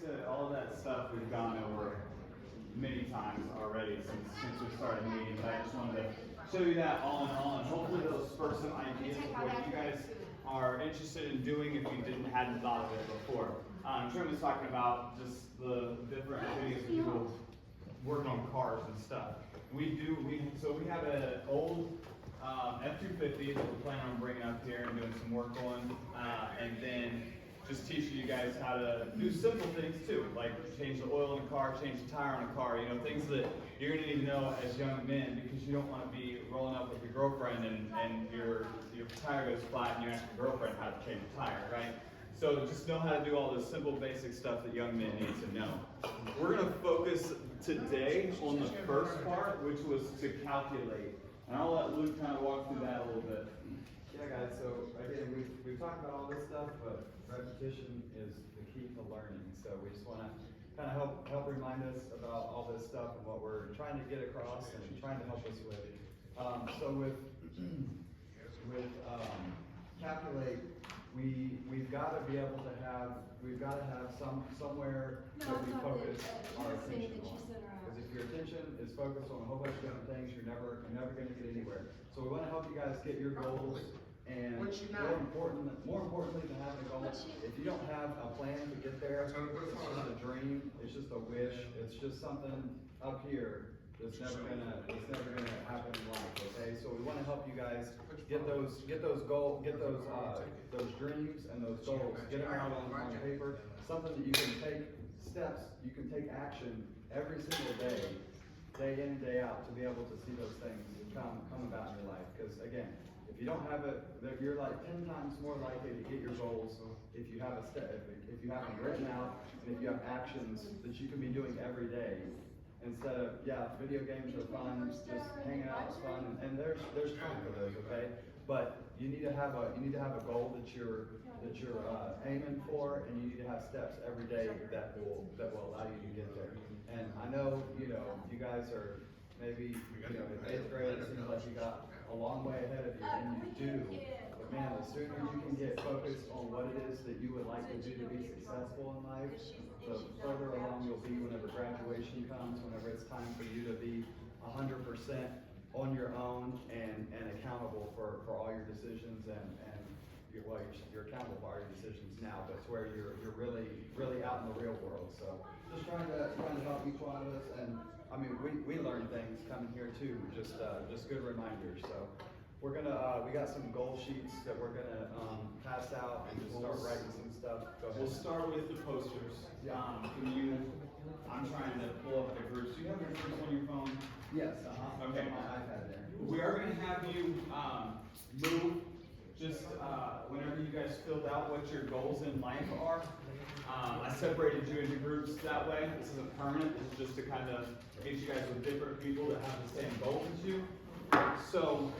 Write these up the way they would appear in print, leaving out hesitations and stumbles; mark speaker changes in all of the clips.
Speaker 1: said, all of that stuff we've gone over many times already since we started meeting, but I just wanted to show you that all in all, and hopefully that'll spur some ideas of what you guys are interested in doing if you hadn't thought of it before. Trim was talking about just the different videos of people working on cars and stuff. So we have an old F-250 that we're planning on bringing up here and doing some work on, and then just teaching you guys how to do simple things too, like change the oil in a car, change the tire on a car, you know, things that you're gonna need to know as young men, because you don't want to be rolling up with your girlfriend and your tire goes flat and you ask your girlfriend how to change the tire, right? So just know how to do all this simple basic stuff that young men need to know. We're gonna focus today on the first part, which was to calculate. And I'll let Luke kind of walk through that a little bit.
Speaker 2: Yeah, guys, so again, we've talked about all this stuff, but repetition is the key to learning. So we just want to kind of help remind us about all this stuff and what we're trying to get across and trying to help us with. So with calculate, we've got to be able to have somewhere that we focus our attention on. Because if your attention is focused on a whole bunch of different things, you're never going to get anywhere. So we want to help you guys get your goals. And more importantly than having a goal, if you don't have a plan to get there, it's just a dream, it's just a wish, it's just something up here that's never gonna happen in life. Okay, so we want to help you guys get those dreams and those goals, get them out on paper, something that you can take steps, you can take action every single day in and day out to be able to see those things come about in your life. Because again, if you don't have it, you're like 10 times more likely to get your goals if you have if you have them written out, and if you have actions that you can be doing every day, instead of, yeah, video games are fun, just hanging out is fun, and there's time for those, okay? But you need to have a goal that you're aiming for, and you need to have steps every day that will allow you to get there. And I know, you guys are maybe, in 8th grade, it seems like you got a long way ahead of you, and you do. But man, the sooner you can get focused on what it is that you would like to do to be successful in life, the further along you'll be whenever graduation comes, whenever it's time for you to be 100% on your own and accountable for all your decisions, and you're accountable for all your decisions now, but it's where you're really out in the real world. So just trying to help each one of us, and I mean, we learn things coming here too, just good reminders. So we got some goal sheets that we're gonna pass out and just start writing some stuff. Go ahead.
Speaker 1: We'll start with the posters. I'm trying to pull up the groups. Do you have your groups on your phone?
Speaker 2: Yes.
Speaker 1: Okay.
Speaker 2: On my iPad there.
Speaker 1: We are gonna have you move just whenever you guys filled out what your goals in life are. I separated you into groups that way. This isn't permanent. This is just to kind of get you guys with different people that have the same goals as you. So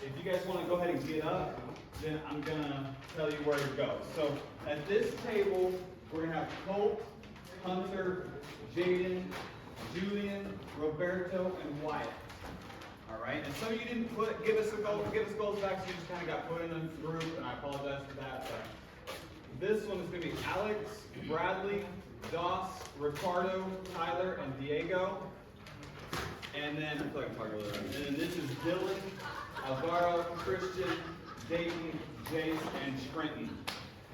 Speaker 1: if you guys want to go ahead and get up, then I'm going to tell you where to go. So at this table, we're going to have Colt, Hunter, Jaden, Julian, Roberto, and Wyatt. All right, and some of you didn't give us goals back, so you just kind of got put in a group, and I apologize for that. But this one is going to be Alex, Bradley, Doss, Ricardo, Tyler, and Diego. And then, I feel like I'm talking really loud. And then this is Dylan, Alvaro, Christian, Dayton, Jace, and Trenton.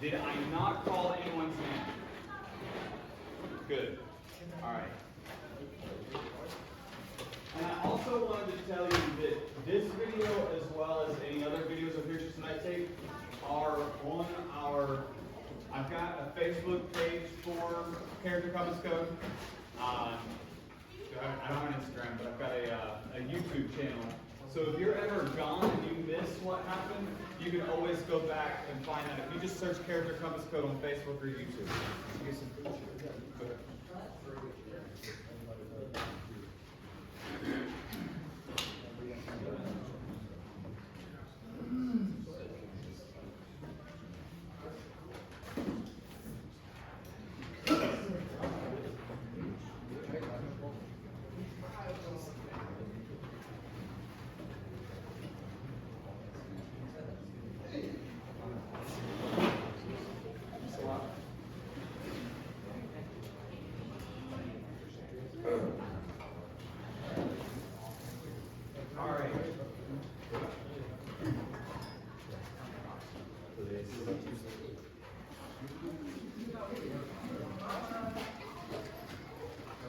Speaker 1: Did I not call anyone's name? Good. All right. And I also wanted to tell you that this video, as well as any other videos of Here's Just Tonight Tape, are on I've got a Facebook page for Character Compass Code. I don't have an Instagram, but I've got a YouTube channel. So if you're ever gone and you miss what happened, you can always go back and find that. If you just search Character Compass Code on Facebook or YouTube.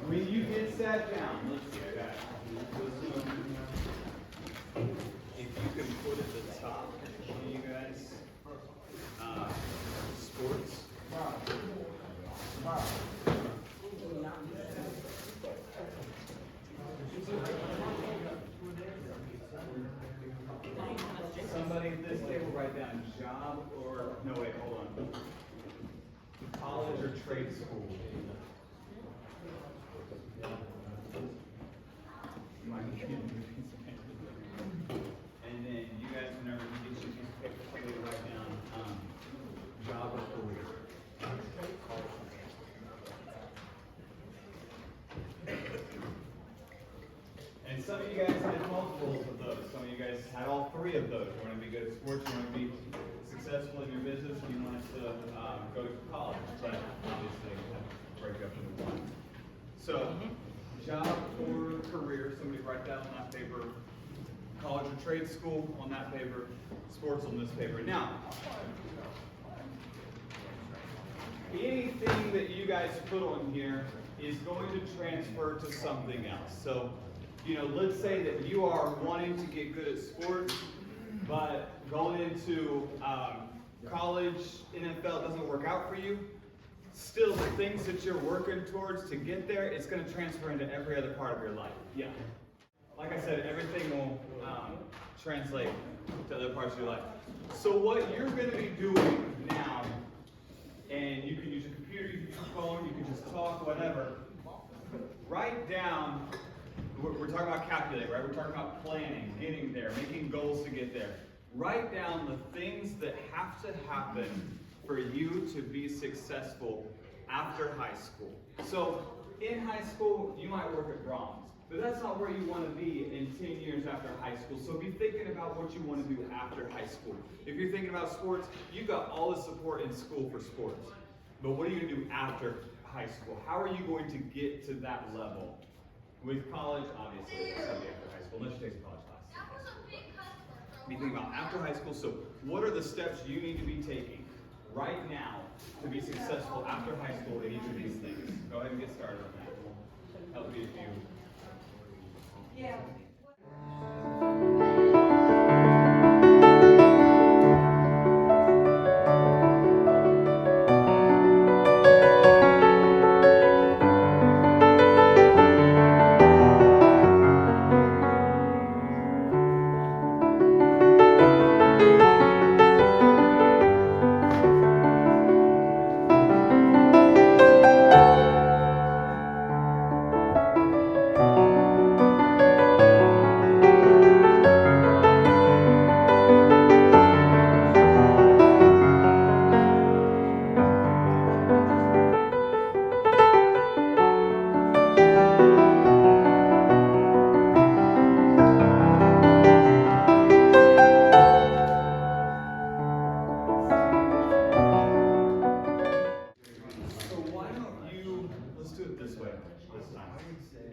Speaker 1: When you get sat down, let's see, I got if you can put at the top, you guys, sports. Somebody at this table write down job or, no wait, hold on. College or trade school. And then you guys, whenever you get your piece of paper, somebody write down job or career. And some of you guys had multiples of those. Some of you guys had all three of those. You want to be good at sports, you want to be successful in your business, and you want to go to college. But obviously, you have to break up into one. So, job or career, somebody write down on that paper. College or trade school on that paper. Sports on this paper. Now, anything that you guys put on here is going to transfer to something else. So, let's say that you are wanting to get good at sports, but going into college, NFL doesn't work out for you. Still, the things that you're working towards to get there, it's going to transfer into every other part of your life. Yeah. Like I said, everything will translate to other parts of your life. So what you're going to be doing now, and you can use your computer, you can use your phone, you can just talk, whatever. Write down, we're talking about calculating, right? We're talking about planning, getting there, making goals to get there. Write down the things that have to happen for you to be successful after high school. So in high school, you might work at Brahms, but that's not where you want to be in 10 years after high school. So be thinking about what you want to do after high school. If you're thinking about sports, you got all the support in school for sports. But what are you going to do after high school? How are you going to get to that level? With college, obviously, it's going to be after high school, unless you take some college class. Be thinking about after high school. So what are the steps you need to be taking right now to be successful after high school in each of these things? Go ahead and get started on that. Help me if you.
Speaker 3: Yeah.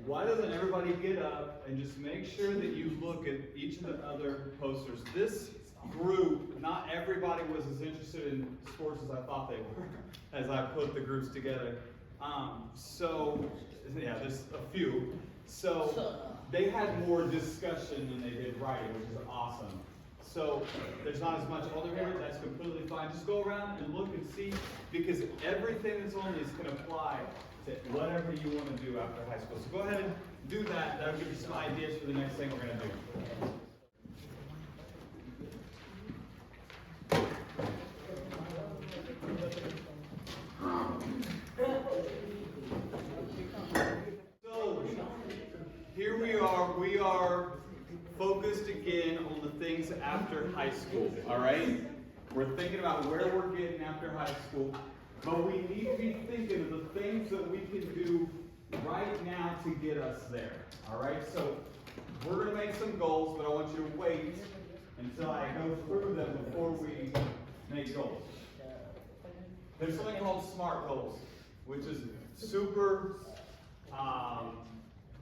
Speaker 1: Why doesn't everybody get up and just make sure that you look at each of the other posters? This group, not everybody was as interested in sports as I thought they were as I put the groups together. Yeah, there's a few. So they had more discussion than they did writing, which is awesome. So there's not as much older here, that's completely fine. Just go around and look and see, because everything that's on these can apply to whatever you want to do after high school. So go ahead and do that. That'll give you some ideas for the next thing we're going to do. So here we are focused again on the things after high school, all right? We're thinking about where we're getting after high school. But we need to be thinking of the things that we can do right now to get us there. All right? So we're going to make some goals, but I want you to wait until I go through them before we make goals. There's something called SMART goals, which is super,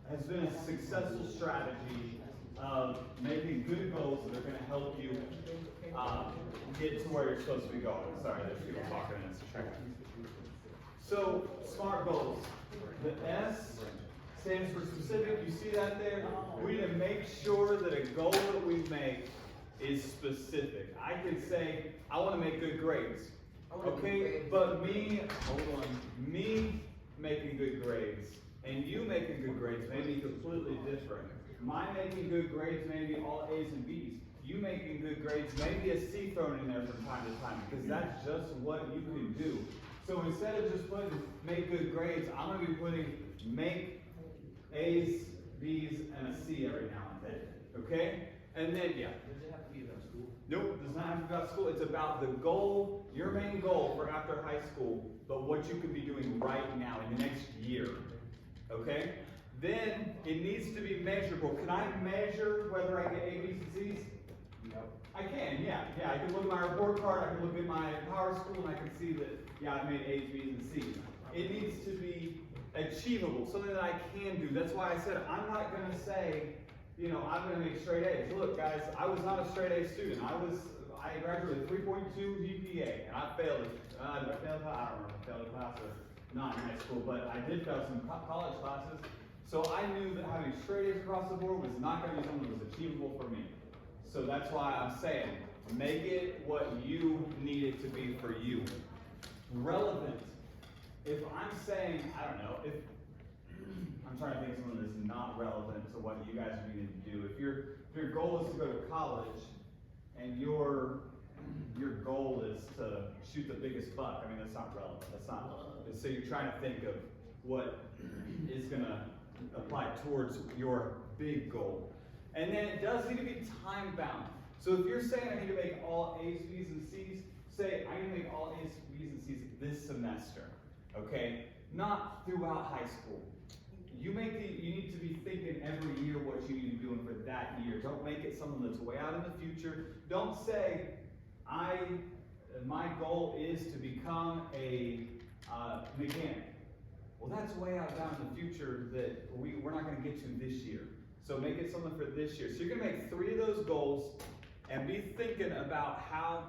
Speaker 1: has been a successful strategy of making good goals that are going to help you get to where you're supposed to be going. Sorry, there's people talking and it's distracting. So, SMART goals. The S stands for specific. You see that there? We need to make sure that a goal that we make is specific. I could say, I want to make good grades. Okay, but me making good grades and you making good grades may be completely different. My making good grades may be all A's and B's. You making good grades may be a C thrown in there from time to time because that's just what you can do. So instead of just putting make good grades, I'm going to be putting make A's, B's, and a C every now and then. Okay? And then, yeah.
Speaker 4: Does it have to be about school?
Speaker 1: Nope, it does not have to be about school. It's about the goal, your main goal for after high school, but what you could be doing right now in the next year. Okay? Then it needs to be measurable. Can I measure whether I get A, B's, and C's?
Speaker 2: Yep.
Speaker 1: I can, yeah. Yeah, I can look at my report card, I can look at my power school, and I can see that, yeah, I made A's, B's, and C's. It needs to be achievable, something that I can do. That's why I said I'm not going to say, you know, I'm going to make straight A's. Look, guys, I was not a straight A student. I graduated with 3.2 GPA, and I failed it. I don't remember if I failed a class or not in high school, but I did fail some college classes. So I knew that having straight A's across the board was not going to be something that was achievable for me. So that's why I'm saying, make it what you need it to be for you. Relevant. If I'm saying, I don't know, if I'm trying to think of something that's not relevant to what you guys are needing to do. If your goal is to go to college and your goal is to shoot the biggest buck, I mean that's not relevant. That's not. So you're trying to think of what is gonna apply towards your big goal. And then it does need to be time bound. So if you're saying I need to make all A's, B's, and C's, say I need to make all A's, B's, and C's this semester. Okay? Not throughout high school. You need to be thinking every year what you need to be doing for that year. Don't make it something that's way out in the future. Don't say, my goal is to become a mechanic. Well, that's way out down in the future that we're not going to get to this year. So make it something for this year. So you're going to make 3 of those goals and be thinking about how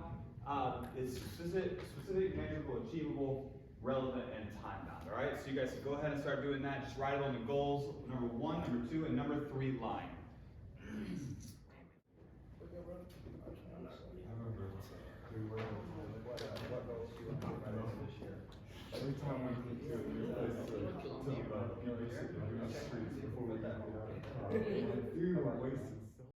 Speaker 1: it's specific, measurable, achievable, relevant, and time bound. All right, so you guys can go ahead and start doing that. Just write it on the goals, number 1, number 2, and number 3 line.
Speaker 5: Every time we get to a new place to basically do the streets before we got there, dude, wasted